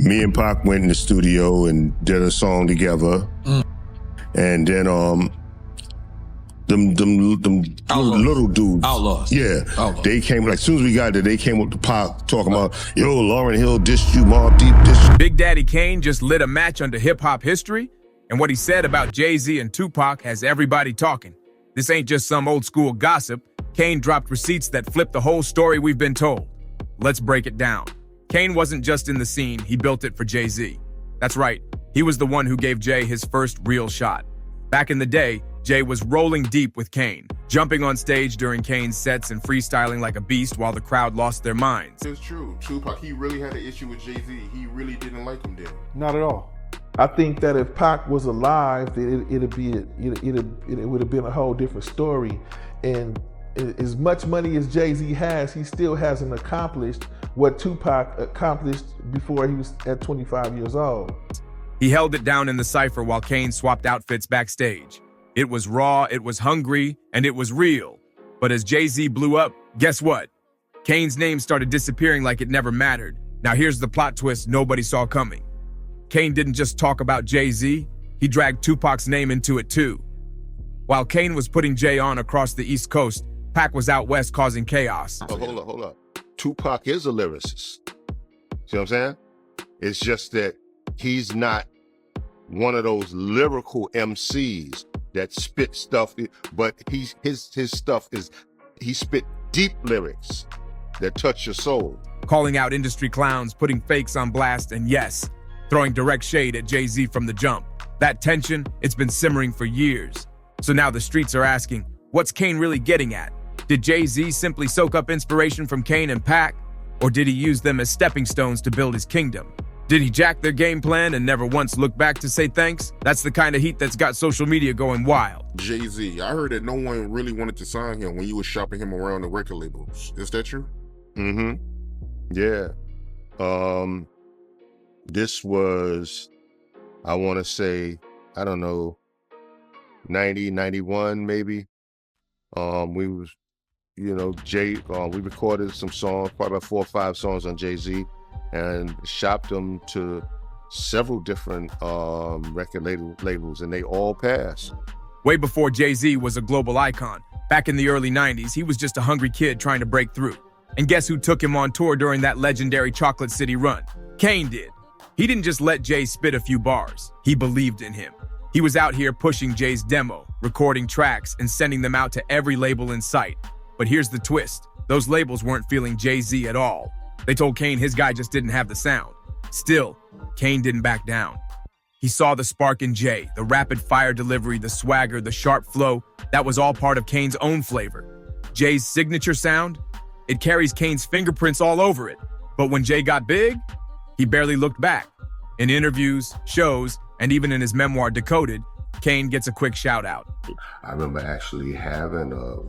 Me and Pac went in the studio and did a song together. And then them little dudes. Outlaws. Yeah. Outlaws. They came, like, as soon as we got there, they came up to Pac talking about, yo, Lauryn Hill dissed you, Mobb Deep dissed you. Big Daddy Kane just lit a match under hip-hop history, and what he said about Jay-Z and Tupac has everybody talking. This ain't just some old-school gossip. Kane dropped receipts that flipped the whole story we've been told. Let's break it down. Kane wasn't just in the scene, he built it for Jay-Z. That's right, he was the one who gave Jay his first real shot. Back in the day, Jay was rolling deep with Kane, jumping on stage during Kane's sets and freestyling like a beast while the crowd lost their minds. It's true. Tupac, he really had an issue with Jay-Z. He really didn't like him then. Not at all. I think that if Pac was alive, it would have been a whole different story. And as much money as Jay-Z has, he still hasn't accomplished what Tupac accomplished before he was at 25 years old. He held it down in the cypher while Kane swapped outfits backstage. It was raw, it was hungry, and it was real. But as Jay-Z blew up, guess what? Kane's name started disappearing like it never mattered. Now here's the plot twist nobody saw coming. Kane didn't just talk about Jay-Z, he dragged Tupac's name into it too. While Kane was putting Jay on across the East Coast, Pac was out west causing chaos. Oh, hold up. Tupac is a lyricist. See what I'm saying? It's just that he's not one of those lyrical MCs that spit stuff, but his stuff is, he spit deep lyrics that touch your soul. Calling out industry clowns, putting fakes on blast, and yes, throwing direct shade at Jay-Z from the jump. That tension, it's been simmering for years. So now the streets are asking, what's Kane really getting at? Did Jay-Z simply soak up inspiration from Kane and Pac? Or did he use them as stepping stones to build his kingdom? Did he jack their game plan and never once look back to say thanks? That's the kind of heat that's got social media going wild. Jay-Z, I heard that no one really wanted to sign him when you were shopping him around the record labels. Is that true? Mm-hmm. Yeah. This was, I want to say, I don't know, 90, 91 maybe. We was, we recorded some songs, probably about 4 or 5 songs on Jay-Z, and shopped them to several different record labels, and they all passed. Way before Jay-Z was a global icon, back in the early 90s, he was just a hungry kid trying to break through. And guess who took him on tour during that legendary Chocolate City run? Kane did. He didn't just let Jay spit a few bars, he believed in him. He was out here pushing Jay's demo, recording tracks, and sending them out to every label in sight. But here's the twist. Those labels weren't feeling Jay-Z at all. They told Kane his guy just didn't have the sound. Still, Kane didn't back down. He saw the spark in Jay, the rapid fire delivery, the swagger, the sharp flow. That was all part of Kane's own flavor. Jay's signature sound? It carries Kane's fingerprints all over it. But when Jay got big, he barely looked back. In interviews, shows, and even in his memoir, Decoded, Kane gets a quick shout out. I remember actually having a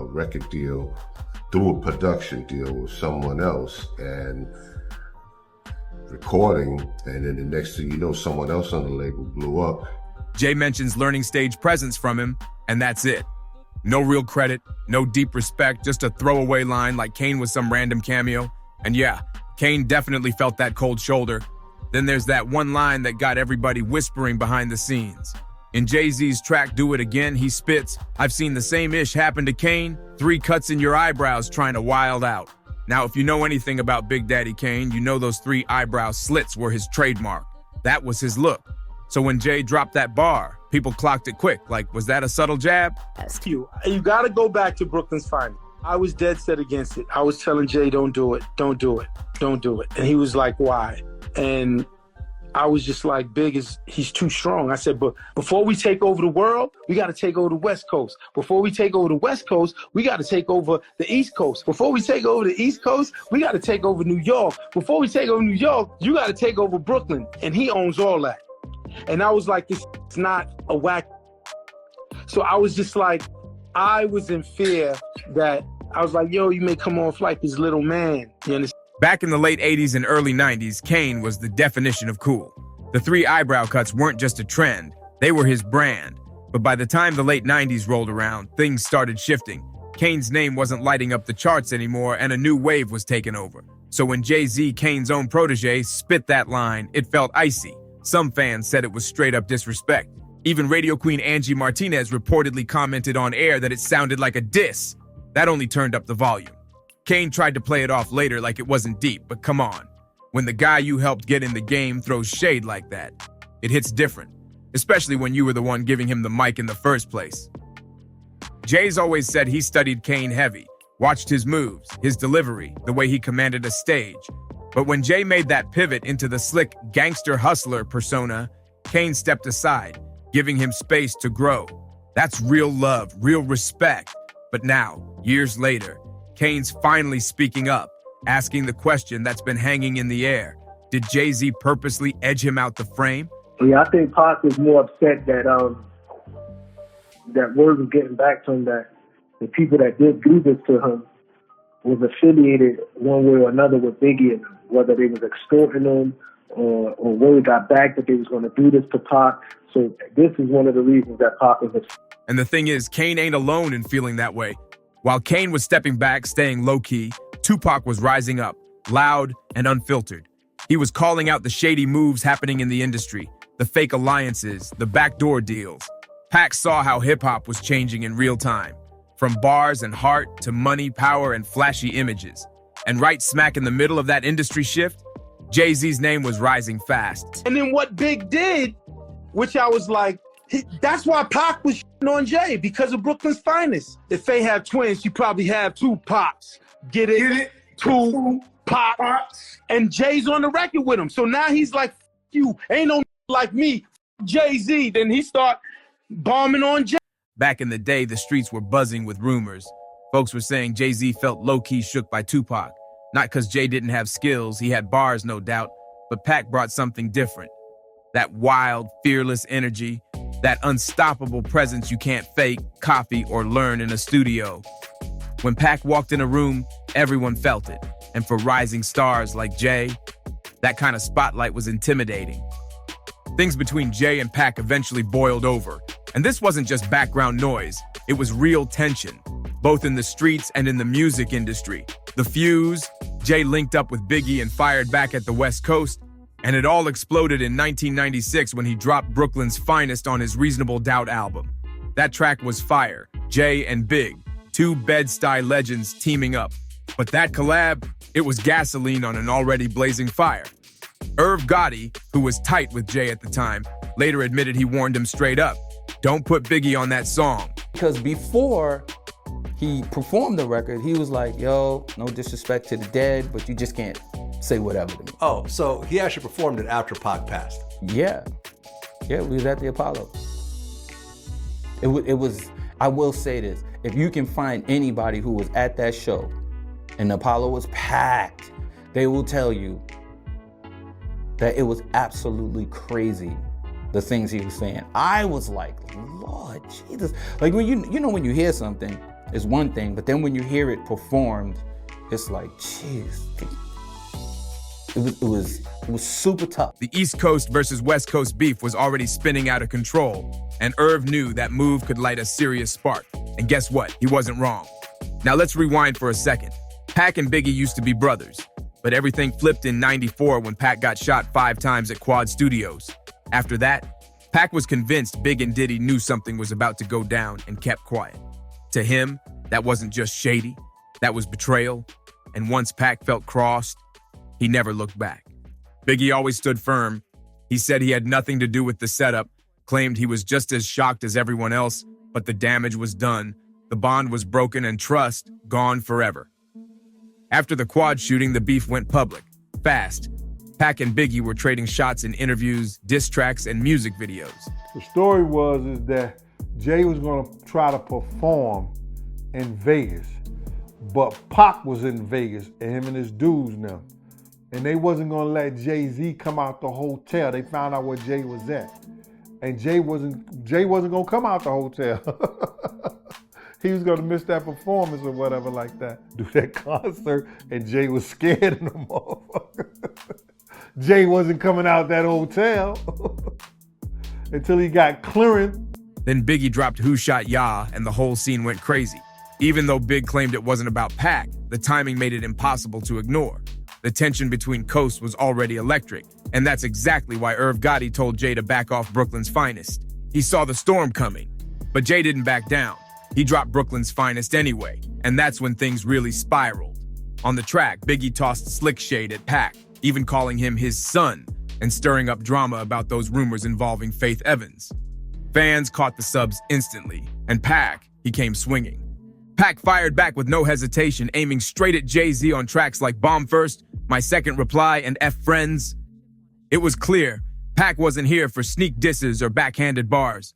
record deal through a production deal with someone else and recording, and then the next thing you know, someone else on the label blew up. Jay mentions learning stage presence from him, and that's it. No real credit, no deep respect, just a throwaway line like Kane was some random cameo. And yeah, Kane definitely felt that cold shoulder. Then there's that one line that got everybody whispering behind the scenes. In Jay-Z's track Do It Again, he spits, "I've seen the same ish happen to Kane, 3 cuts in your eyebrows trying to wild out." Now, if you know anything about Big Daddy Kane, you know those 3 eyebrow slits were his trademark. That was his look. So when Jay dropped that bar, people clocked it quick. Like, was that a subtle jab? Ask you got to go back to Brooklyn's Finest. I was dead set against it. I was telling Jay, don't do it, don't do it, don't do it. And he was like, why? And I was just like, he's too strong. I said, but before we take over the world, we got to take over the West Coast. Before we take over the West Coast, we got to take over the East Coast. Before we take over the East Coast, we got to take over New York. Before we take over New York, you got to take over Brooklyn. And he owns all that. And I was like, this is not a whack. So I was just like, I was in fear that I was like, yo, you may come off like this little man. You understand? Back in the late 80s and early 90s, Kane was the definition of cool. The 3 eyebrow cuts weren't just a trend, they were his brand. But by the time the late 90s rolled around, things started shifting. Kane's name wasn't lighting up the charts anymore, and a new wave was taking over. So when Jay-Z, Kane's own protege, spit that line, it felt icy. Some fans said it was straight up disrespect. Even radio queen Angie Martinez reportedly commented on air that it sounded like a diss. That only turned up the volume. Kane tried to play it off later like it wasn't deep, but come on. When the guy you helped get in the game throws shade like that, it hits different, especially when you were the one giving him the mic in the first place. Jay's always said he studied Kane heavy, watched his moves, his delivery, the way he commanded a stage. But when Jay made that pivot into the slick gangster hustler persona, Kane stepped aside, giving him space to grow. That's real love, real respect. But now, years later, Kane's finally speaking up, asking the question that's been hanging in the air. Did Jay-Z purposely edge him out the frame? Yeah, I think Pac was more upset that that word was getting back to him, that the people that did do this to him was affiliated one way or another with Biggie, and whether they was extorting him or word got back that they was going to do this to Pac. So this is one of the reasons that Pac was upset. And the thing is, Kane ain't alone in feeling that way. While Kane was stepping back, staying low-key, Tupac was rising up, loud and unfiltered. He was calling out the shady moves happening in the industry, the fake alliances, the backdoor deals. Pac saw how hip-hop was changing in real time, from bars and heart to money, power, and flashy images. And right smack in the middle of that industry shift, Jay-Z's name was rising fast. And then what Big did, which I was like, that's why Pac was on Jay, because of Brooklyn's finest. If they have twins, you probably have two Pops. Get it? Two Pops. And Jay's on the record with him. So now he's like, you ain't no like me, Jay-Z. Then he start bombing on Jay. Back in the day, the streets were buzzing with rumors. Folks were saying Jay-Z felt low-key shook by Tupac. Not because Jay didn't have skills, he had bars, no doubt, but Pac brought something different. That wild, fearless energy, that unstoppable presence you can't fake, copy, or learn in a studio. When Pac walked in a room, everyone felt it. And for rising stars like Jay, that kind of spotlight was intimidating. Things between Jay and Pac eventually boiled over. And this wasn't just background noise, it was real tension, both in the streets and in the music industry. The fuse, Jay linked up with Biggie and fired back at the West Coast, and it all exploded in 1996 when he dropped Brooklyn's Finest on his Reasonable Doubt album. That track was fire, Jay and Big, two Bed-Stuy legends teaming up. But that collab, it was gasoline on an already blazing fire. Irv Gotti, who was tight with Jay at the time, later admitted he warned him straight up, don't put Biggie on that song. Because before he performed the record, he was like, yo, no disrespect to the dead, but you just can't say whatever to me. Oh, so he actually performed it after Pac passed? Yeah. Yeah, we was at the Apollo. It was, I will say this, if you can find anybody who was at that show and the Apollo was packed, they will tell you that it was absolutely crazy, the things he was saying. I was like, Lord Jesus. Like when you know when you hear something, it's one thing, but then when you hear it performed, it's like, jeez. It was super tough. The East Coast versus West Coast beef was already spinning out of control, and Irv knew that move could light a serious spark. And guess what? He wasn't wrong. Now let's rewind for a second. Pac and Biggie used to be brothers, but everything flipped in '94 when Pac got shot 5 times at Quad Studios. After that, Pac was convinced Big and Diddy knew something was about to go down and kept quiet. To him, that wasn't just shady, that was betrayal. And once Pac felt crossed, he never looked back. Biggie always stood firm. He said he had nothing to do with the setup, claimed he was just as shocked as everyone else, but the damage was done. The bond was broken and trust gone forever. After the Quad shooting, the beef went public, fast. Pac and Biggie were trading shots in interviews, diss tracks, and music videos. The story is that Jay was gonna try to perform in Vegas, but Pac was in Vegas, and him and his dudes now. And they wasn't gonna let Jay-Z come out the hotel. They found out where Jay was at. And Jay wasn't gonna come out the hotel. He was gonna miss that performance or whatever like that. Do that concert, and Jay was scared of the motherfucker. Jay wasn't coming out that hotel until he got clearance. Then Biggie dropped Who Shot Ya, and the whole scene went crazy. Even though Big claimed it wasn't about Pac, the timing made it impossible to ignore. The tension between coasts was already electric, and that's exactly why Irv Gotti told Jay to back off Brooklyn's finest. He saw the storm coming, but Jay didn't back down. He dropped Brooklyn's finest anyway, and that's when things really spiraled. On the track, Biggie tossed slick shade at Pac, even calling him his son, and stirring up drama about those rumors involving Faith Evans. Fans caught the subs instantly, and Pac, he came swinging. Pac fired back with no hesitation, aiming straight at Jay-Z on tracks like Bomb First, My Second Reply, and F Friends. It was clear, Pac wasn't here for sneak disses or backhanded bars.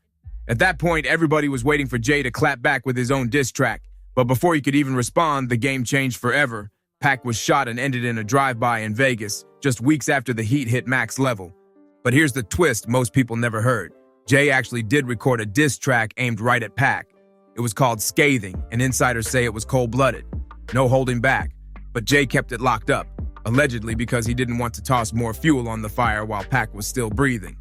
At that point, everybody was waiting for Jay to clap back with his own diss track, but before he could even respond, the game changed forever. Pac was shot and ended in a drive-by in Vegas, just weeks after the heat hit max level. But here's the twist most people never heard. Jay actually did record a diss track aimed right at Pac. It was called Scathing, and insiders say it was cold-blooded. No holding back. But Jay kept it locked up, allegedly because he didn't want to toss more fuel on the fire while Pac was still breathing.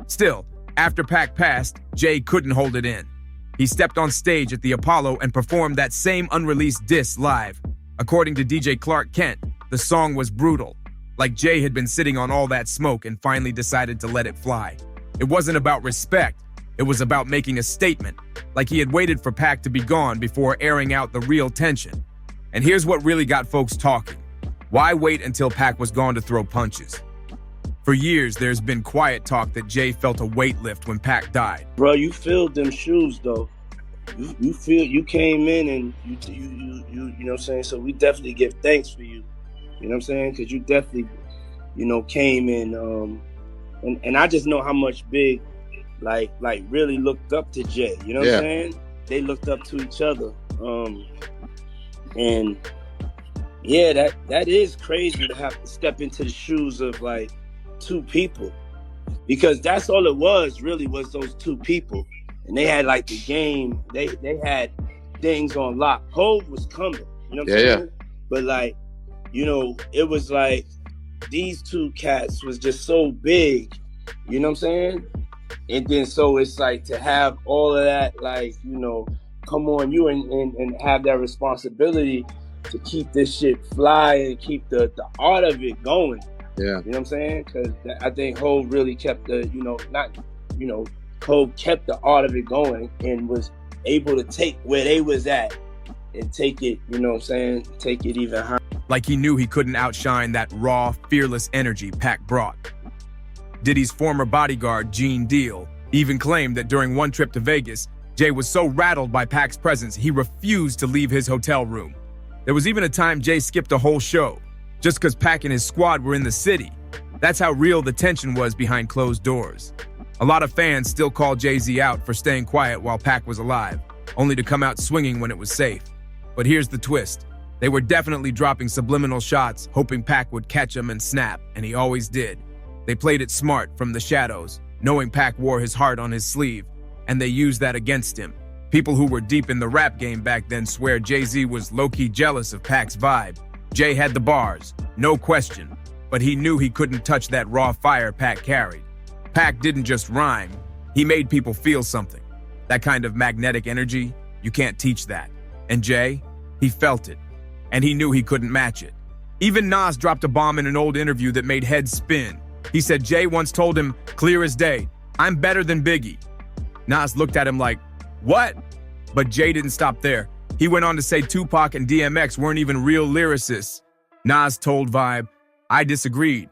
Still, after Pac passed, Jay couldn't hold it in. He stepped on stage at the Apollo and performed that same unreleased diss live. According to DJ Clark Kent, the song was brutal, like Jay had been sitting on all that smoke and finally decided to let it fly. It wasn't about respect, it was about making a statement, like he had waited for Pac to be gone before airing out the real tension. And here's what really got folks talking. Why wait until Pac was gone to throw punches? For years, there's been quiet talk that Jay felt a weight lift when Pac died. Bro, you filled them shoes, though. You feel you came in and you know what I'm saying? So we definitely give thanks for you. You know what I'm saying? Because you definitely, came in and I just know how much Big like really looked up to Jay. You know what I'm saying? They looked up to each other. And yeah, that is crazy to have to step into the shoes of like two people. Because that's all it was, really, was those two people. And they had like the game, they had things on lock. Hov was coming, you know what I'm saying? But like, it was like these two cats was just so big, you know what I'm saying? And then so it's like to have all of that, like, come on you and have that responsibility to keep this shit fly and keep the art of it going. Yeah. You know what I'm saying? Because I think Hov really kept the, Hov kept the art of it going and was able to take where they was at and take it, take it even higher. Like he knew he couldn't outshine that raw, fearless energy Pac brought. Diddy's former bodyguard, Gene Deal, even claimed that during one trip to Vegas, Jay was so rattled by Pac's presence, he refused to leave his hotel room. There was even a time Jay skipped a whole show, just because Pac and his squad were in the city. That's how real the tension was behind closed doors. A lot of fans still call Jay-Z out for staying quiet while Pac was alive, only to come out swinging when it was safe. But here's the twist. They were definitely dropping subliminal shots, hoping Pac would catch him and snap, and he always did. They played it smart from the shadows, knowing Pac wore his heart on his sleeve, and they used that against him. People who were deep in the rap game back then swear Jay-Z was low-key jealous of Pac's vibe. Jay had the bars, no question, but he knew he couldn't touch that raw fire Pac carried. Pac didn't just rhyme, he made people feel something. That kind of magnetic energy, you can't teach that. And Jay, he felt it, and he knew he couldn't match it. Even Nas dropped a bomb in an old interview that made heads spin. He said Jay once told him, clear as day, I'm better than Biggie. Nas looked at him like, what? But Jay didn't stop there. He went on to say Tupac and DMX weren't even real lyricists. Nas told Vibe, I disagreed.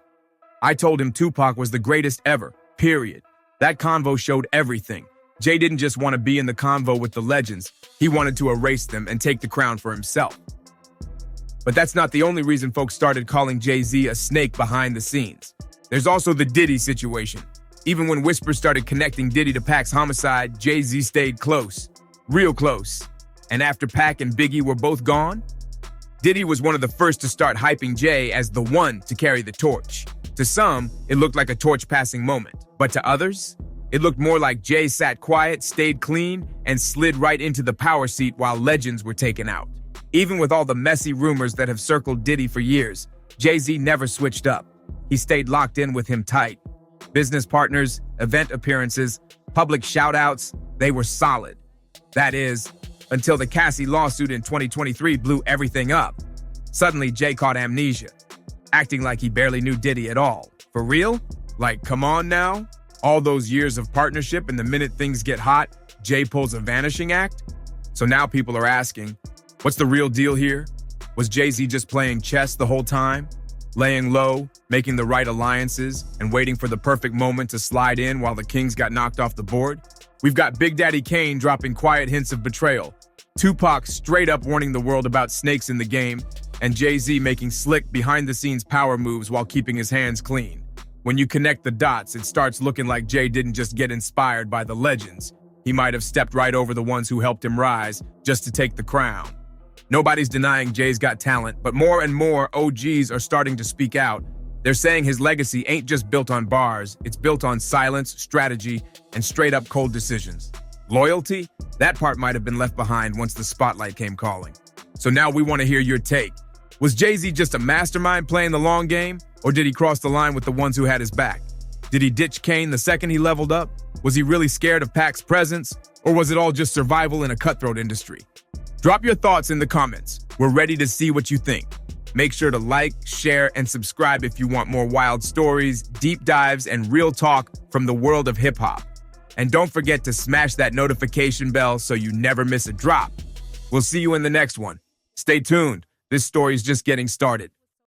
I told him Tupac was the greatest ever, period. That convo showed everything. Jay didn't just want to be in the convo with the legends. He wanted to erase them and take the crown for himself. But that's not the only reason folks started calling Jay-Z a snake behind the scenes. There's also the Diddy situation. Even when whispers started connecting Diddy to Pac's homicide, Jay-Z stayed close, real close. And after Pac and Biggie were both gone, Diddy was one of the first to start hyping Jay as the one to carry the torch. To some, it looked like a torch-passing moment. But to others, it looked more like Jay sat quiet, stayed clean, and slid right into the power seat while legends were taken out. Even with all the messy rumors that have circled Diddy for years, Jay-Z never switched up. He stayed locked in with him tight. Business partners, event appearances, public shout-outs, they were solid. That is, until the Cassie lawsuit in 2023 blew everything up. Suddenly, Jay caught amnesia. acting like he barely knew Diddy at all. For real? Like, come on now? All those years of partnership, and the minute things get hot, Jay pulls a vanishing act? So now people are asking, what's the real deal here? Was Jay-Z just playing chess the whole time? Laying low, making the right alliances, and waiting for the perfect moment to slide in while the Kings got knocked off the board? We've got Big Daddy Kane dropping quiet hints of betrayal, Tupac straight up warning the world about snakes in the game, and Jay-Z making slick behind-the-scenes power moves while keeping his hands clean. When you connect the dots, it starts looking like Jay didn't just get inspired by the legends. He might have stepped right over the ones who helped him rise just to take the crown. Nobody's denying Jay's got talent, but more and more OGs are starting to speak out. They're saying his legacy ain't just built on bars, it's built on silence, strategy, and straight-up cold decisions. Loyalty? That part might have been left behind once the spotlight came calling. So now we want to hear your take. Was Jay-Z just a mastermind playing the long game, or did he cross the line with the ones who had his back? Did he ditch Kane the second he leveled up? Was he really scared of Pac's presence, or was it all just survival in a cutthroat industry? Drop your thoughts in the comments. We're ready to see what you think. Make sure to like, share, and subscribe if you want more wild stories, deep dives, and real talk from the world of hip-hop. And don't forget to smash that notification bell so you never miss a drop. We'll see you in the next one. Stay tuned. This story is just getting started.